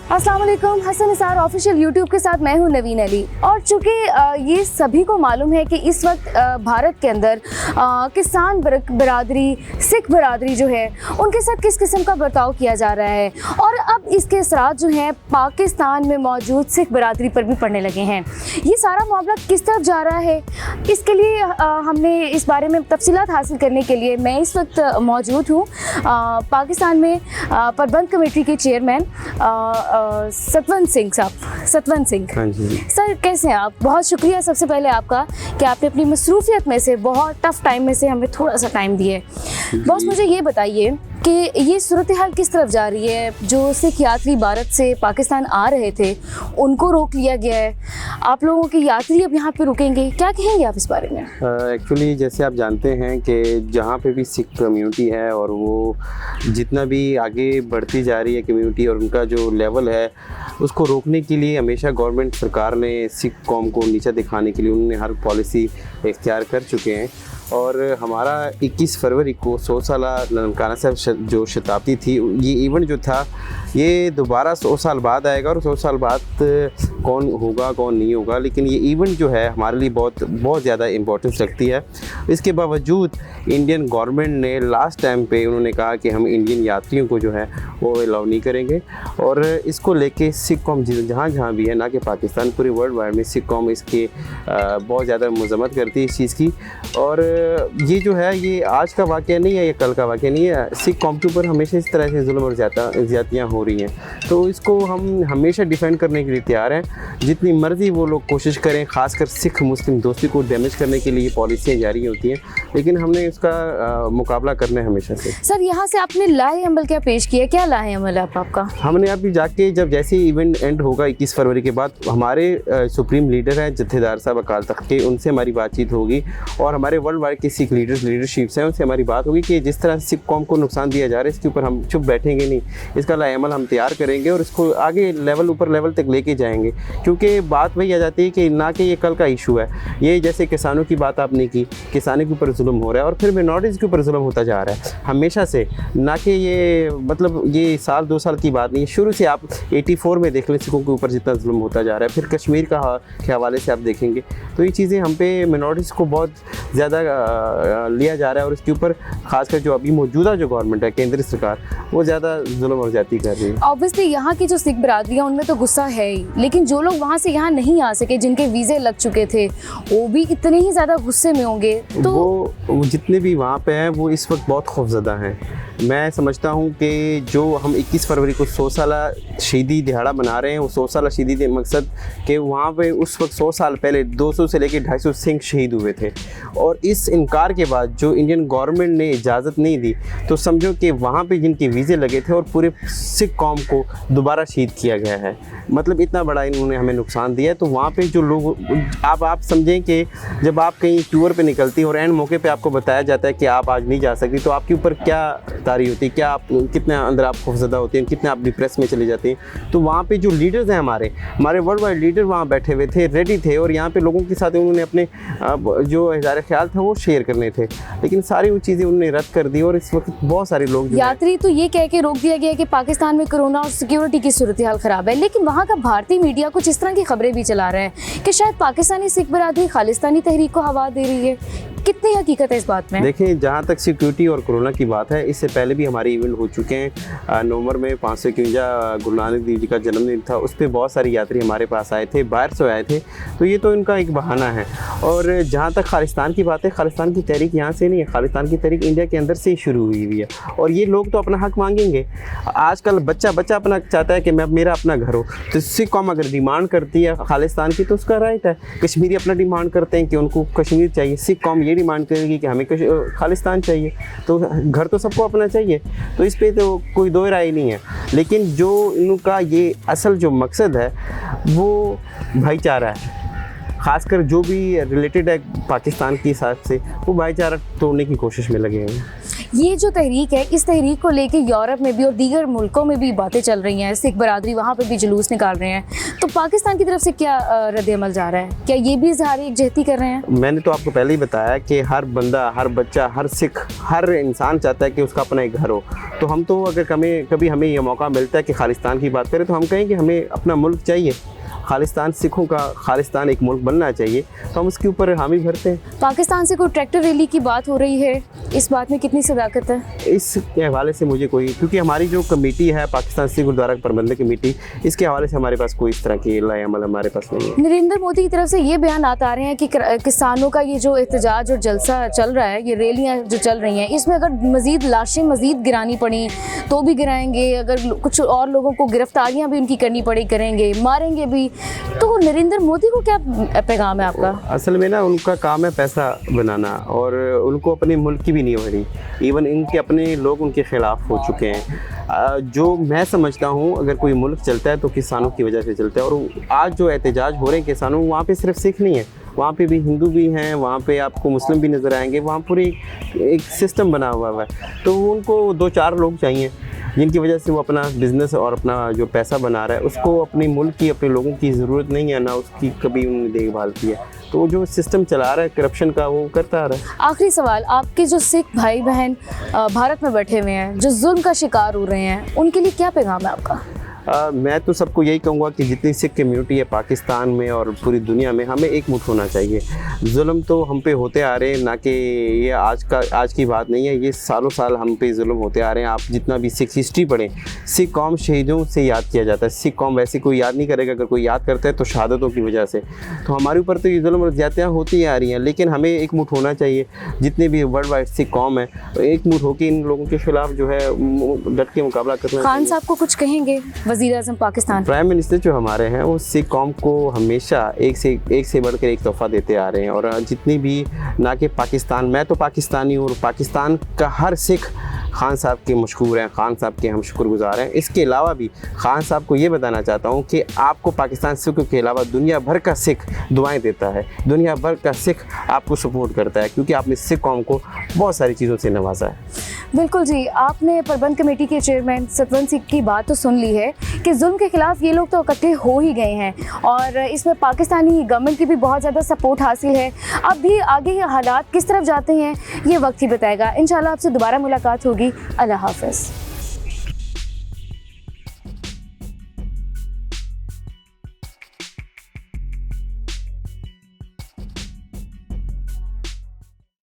अस्सलाम वालेकुम। Hasan Nisar official YouTube के साथ मैं हूं नवीन अली। और चूँकि ये सभी को मालूम है कि इस वक्त भारत के अंदर किसान बरादरी, सिख बरादरी जो है उनके साथ किस किस्म का बर्ताव किया जा रहा है, और अब इसके असरात जो हैं पाकिस्तान में मौजूद सिख बरादरी पर भी पड़ने लगे हैं। ये सारा मामला किस तरफ जा रहा है, इसके लिए हमने इस बारे में तफसीलात हासिल करने के लिए मैं इस वक्त मौजूद हूँ पाकिस्तान में प्रबंध कमेटी के चेयरमैन सतवंत सिंह साहब। सतवंत सिंह, हाँ जी सर, कैसे हैं आप? बहुत शुक्रिया सबसे पहले आपका कि आपने अपनी मसरूफियत में से, बहुत टफ टाइम में से हमें थोड़ा सा टाइम दिए। बॉस, मुझे ये बताइए कि ये सूरत हाल किस तरफ जा रही है? जो सिख यात्री भारत से पाकिस्तान आ रहे थे उनको रोक लिया गया है, आप लोगों के यात्री अब यहाँ पे रुकेंगे, क्या कहेंगे आप इस बारे में? एक्चुअली जैसे आप जानते हैं कि जहाँ पे भी सिख कम्युनिटी है और वो जितना भी आगे बढ़ती जा रही है कम्युनिटी और उनका जो लेवल है उसको रोकने के लिए हमेशा गवर्नमेंट सरकार ने सिख कौम को नीचा दिखाने के लिए उन्होंने हर पॉलिसी इख्तियार कर चुके हैं। और हमारा 21 फरवरी को 100 साला ननकाना साहब जो शताब्दी थी, ये इवेंट जो था ये दोबारा 100 साल बाद आएगा और 100 साल बाद कौन होगा कौन नहीं होगा, लेकिन ये इवेंट जो है हमारे लिए बहुत ज़्यादा इम्पोर्टेंस रखती है। इसके बावजूद इंडियन गवर्नमेंट ने लास्ट टाइम पे उन्होंने कहा कि हम इंडियन यात्रियों को जो है वो अलाउ नहीं करेंगे, और इसको लेके सिख कौम जहाँ भी है, ना कि पाकिस्तान, पूरे वर्ल्ड वाइड में सिख कौम इसके बहुत ज़्यादा मजम्मत करती है इस चीज़ की। और ये जो है ये आज का वाक़या नहीं है, ये कल का वाक़या नहीं है। सिख कौम के ऊपर हमेशा इस तरह से जुल्म और ज़्यादतियाँ हो रही हैं, तो इसको हम हमेशा डिफेंड करने के लिए तैयार हैं। जितनी मर्ज़ी वो लोग कोशिश करें, ख़ासकर सिख मुस्लिम दोस्ती को डैमेज करने के लिए पॉलिसियाँ जारी होती हैं, लेकिन हमने उसका मुकाबला करना है हमेशा से। सर, यहाँ से आपने लाहे अमल क्या पेश किया, क्या लाहे अमल है आपका? हमने अभी जाके जब जैसे इवेंट एंड होगा 21 फरवरी के बाद, हमारे सुप्रीम लीडर हैं जत्थेदार साहब अकाल तख्त के, उनसे हमारी बातचीत होगी, और हमारे वर्ल्ड वाइड के सिख लीडरशिप्स हैं उनसे हमारी बात होगी कि जिस तरह सिख कौम को नुकसान दिया जा रहा है इसके ऊपर हम चुप बैठेंगे नहीं, इसका लाएअमल हम तैयार करेंगे और इसको आगे ऊपर लेवल तक लेके जाएंगे। क्योंकि बात वही आ जाती है कि ना कि ये कल का इशू है, ये जैसे किसानों की बात आपने की, किसानों के ऊपर जुल्म हो रहा है और फिर मिनॉरिटीज़ के ऊपर जुल्म होता जा रहा है हमेशा से, ना कि ये मतलब ये साल 2 साल की बात नहीं है। शुरू से आप 84 में देख लें सिखों के ऊपर जितना जुल्म होता जा रहा है, फिर कश्मीर के हवाले से आप देखेंगे, तो ये चीज़ें हम पे मिनॉरिटीज़ को बहुत ज़्यादा लिया जा रहा है, और इसके ऊपर खासकर जो अभी मौजूदा जो गवर्नमेंट है, केंद्र सरकार, वो ज़्यादा जुल्म और ज़्यादती कर रही है। ऑब्वियसली यहाँ की जो सिख बरादरी है उनमें तो गुस्सा है ही, लेकिन जो लोग वहाँ से यहाँ नहीं आ सके, जिनके वीज़े लग चुके थे, वो भी इतने ही ज़्यादा गुस्से में होंगे। तो वो जितने भी वहाँ पे हैं वो इस वक्त बहुत खौफज़दा हैं। मैं समझता हूँ कि जो हम 21 फरवरी को 100 साला शहीदी दिहाड़ा मना रहे हैं, वो 100 साला शहीदी मकसद कि वहाँ पे उस वक्त 100 साल पहले 200 से लेकर 250 सिख शहीद हुए थे, और इस इनकार के बाद जो इंडियन गवर्नमेंट ने इजाज़त नहीं दी, तो समझो कि वहाँ पे जिनके वीज़े लगे थे और पूरे सिख कौम को दोबारा शहीद किया गया है। मतलब इतना बड़ा इन्होंने हमें नुकसान दिया है। तो वहाँ पे जो लोग, आप समझें कि जब आप कहीं टूर पे निकलती हैं और एंड मौके पे आपको बताया जाता है कि आप आज नहीं जा सकती, तो आपके ऊपर क्या तारी होती है, क्या आप कितने अंदर आप खौफज़दा होते हैं, कितने आप डिप्रेस में चले जाते हैं। तो वहाँ पे जो लीडर्स हैं हमारे वर्ल्ड वाइड लीडर वहाँ बैठे हुए थे, रेडी थे, और यहाँ पे लोगों के साथ उन्होंने अपने जो इज़हार ख्याल था वो शेयर करने थे, लेकिन सारी वो चीज़ें उन्होंने रद्द कर दी। और इस वक्त बहुत सारे लोग यात्री तो ये कह के रोक दिया गया कि पाकिस्तान में कोरोना और सिक्योरिटी की सूरत हाल ख़राब है, लेकिन वहाँ का भारतीय मीडिया कुछ इस तरह की खबरें भी चला रहा है कि शायद पाकिस्तानी सिख बरादरी खालिस्तानी तहरीक को हवा दे रही है। कितनी हकीकत है इस बात में? देखिए, जहाँ तक सिक्योरिटी और कोरोना की बात है, इससे पहले भी हमारे इवेंट हो चुके हैं। नवंबर में 551 गुरु नानक देव जी का जन्मदिन था, उस पर बहुत सारे यात्री हमारे पास आए थे, बाहर से आए थे, तो ये तो इनका एक बहाना है। और जहाँ तक खालिस्तान की बात है, खालिस्तान की तहरीक यहाँ से नहीं है, खालिस्तान की तहरीक इंडिया के अंदर से ही शुरू हुई हुई है, और ये लोग तो अपना हक मांगेंगे। आजकल बच्चा अपना चाहता है कि मेरा अपना घर हो, तो सिख कौम अगर डिमांड करती है खालिस्तान की तो उसका राइट है। कश्मीरी अपना डिमांड करते हैं कि उनको कश्मीर चाहिए, सिख कौम ये डिमांड करेगी कि हमें खालिस्तान चाहिए, तो घर तो सबको अपना चाहिए, तो इस पे तो कोई दो राय नहीं है। लेकिन जो इनका ये असल जो मकसद है वो भाईचारा है, खासकर जो भी रिलेटेड है पाकिस्तान के हिसाब से, वो भाईचारा तोड़ने की कोशिश में लगे हैं। ये जो तहरीक है, इस तहरीक को लेके यूरोप में भी और दीगर मुल्कों में भी बातें चल रही हैं, सिख बरादरी वहाँ पे भी जुलूस निकाल रहे हैं, तो पाकिस्तान की तरफ से क्या रद्द-ए-अमल जा रहा है? क्या ये भी इज़हार यकजहती कर रहे हैं? मैंने तो आपको पहले ही बताया कि हर बंदा, हर बच्चा, हर सिख, हर इंसान चाहता है कि उसका अपना एक घर हो। तो हम तो अगर कभी हमें ये मौका मिलता है कि खालिस्तान की बात करें, तो हम कहें कि हमें अपना मुल्क चाहिए, खालिस्तान, सिखों का खालिस्तान एक मुल्क बनना चाहिए, तो हम उसके ऊपर हामी भरते हैं। पाकिस्तान से कोई ट्रैक्टर रैली की बात हो रही है, इस बात में कितनी सदाकत है? इस हवाले से मुझे कोई, क्योंकि हमारी जो कमेटी है पाकिस्तान सिख गुरुद्वारा प्रबंधक कमेटी, इसके हवाले से हमारे पास कोई इस तरह की लाए-अमल हमारे पास नहीं है। नरेंद्र मोदी की तरफ से ये बयान आ रहे हैं कि किसानों का ये जो एहतजाज और जलसा चल रहा है, ये रैलियाँ जो चल रही हैं, इसमें अगर मज़ीद लाशें मज़ीद गिरानी पड़ी तो भी गिराएंगे, अगर कुछ और लोगों को गिरफ्तारियाँ भी उनकी करनी पड़ी करेंगे, मारेंगे भी। तो नरेंद्र मोदी को क्या पैगाम है आपका? असल में ना उनका काम है पैसा बनाना, और उनको अपने मुल्क की भी नहीं हो रही। इवन इनके अपने लोग उनके खिलाफ हो चुके हैं। जो मैं समझता हूँ, अगर कोई मुल्क चलता है तो किसानों की वजह से चलता है, और आज जो एहतजाज हो रहे हैं किसानों, वहाँ पे सिर्फ सिख नहीं है, वहाँ पे भी हिंदू भी हैं, वहाँ पे आपको मुस्लिम भी नज़र आएंगे, वहाँ पूरी एक सिस्टम बना हुआ है। तो उनको 2-4 लोग चाहिए जिनकी वजह से वो अपना बिज़नेस और अपना जो पैसा बना रहा है, उसको अपने मुल्क की, अपने लोगों की ज़रूरत नहीं है, ना उसकी कभी उन्होंने देखभाल की है। तो वो जो सिस्टम चला रहा है करप्शन का, वो करता आ रहा है। आखिरी सवाल, आपके जो सिख भाई बहन भारत में बैठे हुए हैं, जो जुल्म का शिकार हो रहे हैं, उनके लिए क्या पैगाम है आपका? मैं तो सबको यही कहूँगा कि जितनी सिख कम्युनिटी है पाकिस्तान में और पूरी दुनिया में, हमें एक मुठ होना चाहिए। जुल्म तो हम पे होते आ रहे हैं, ना कि ये आज की बात नहीं है, ये सालों साल हम पे जुल्म होते आ रहे हैं। आप जितना भी सिख हिस्ट्री पढ़ें, सिख कौम शहीदों से याद किया जाता है। सिख कौम वैसे कोई याद नहीं करेगा, अगर कोई याद करता है तो शहादतों की वजह से। तो हमारे ऊपर तो ये जुल्म और ज़्यादतियाँ होती आ रही हैं, लेकिन हमें एक मुठ होना चाहिए। जितने भी वर्ल्ड वाइड सिख कौम है, तो एक मुठ होकर इन लोगों के खिलाफ जो है डट के मुकाबला करना। खान साहब को कुछ कहेंगे? वज़ीर-ए-आज़म पाकिस्तान प्राइम मिनिस्टर जो हमारे हैं, वो सिख कौम को हमेशा एक से बढ़कर एक तोहफा देते आ रहे हैं। और जितनी भी, ना कि पाकिस्तान, मैं तो पाकिस्तानी हूँ, और पाकिस्तान का हर सिख खान साहब के मशहूर हैं, खान साहब के हम शुक्रगुजार हैं। इसके अलावा भी खान साहब को ये बताना चाहता हूँ कि आपको पाकिस्तान सिखों के अलावा दुनिया भर का सिख दुआएं देता है, दुनिया भर का सिख आपको सपोर्ट करता है, क्योंकि आपने सिख कौम को बहुत सारी चीज़ों से नवाजा है। बिल्कुल जी, आपने प्रबंध कमेटी के चेयरमैन सतवंत सिंह की बात तो सुन ली है कि जुल्म के खिलाफ ये लोग तो इकट्ठे हो ही गए हैं, और इसमें पाकिस्तानी गवर्नमेंट की भी बहुत ज़्यादा सपोर्ट हासिल है। अब भी आगे ये हालात किस तरफ जाते हैं, ये वक्त ही बताएगा। इंशाल्लाह आपसे दोबारा मुलाकात होगी। अल्लाह हाफ़िज़।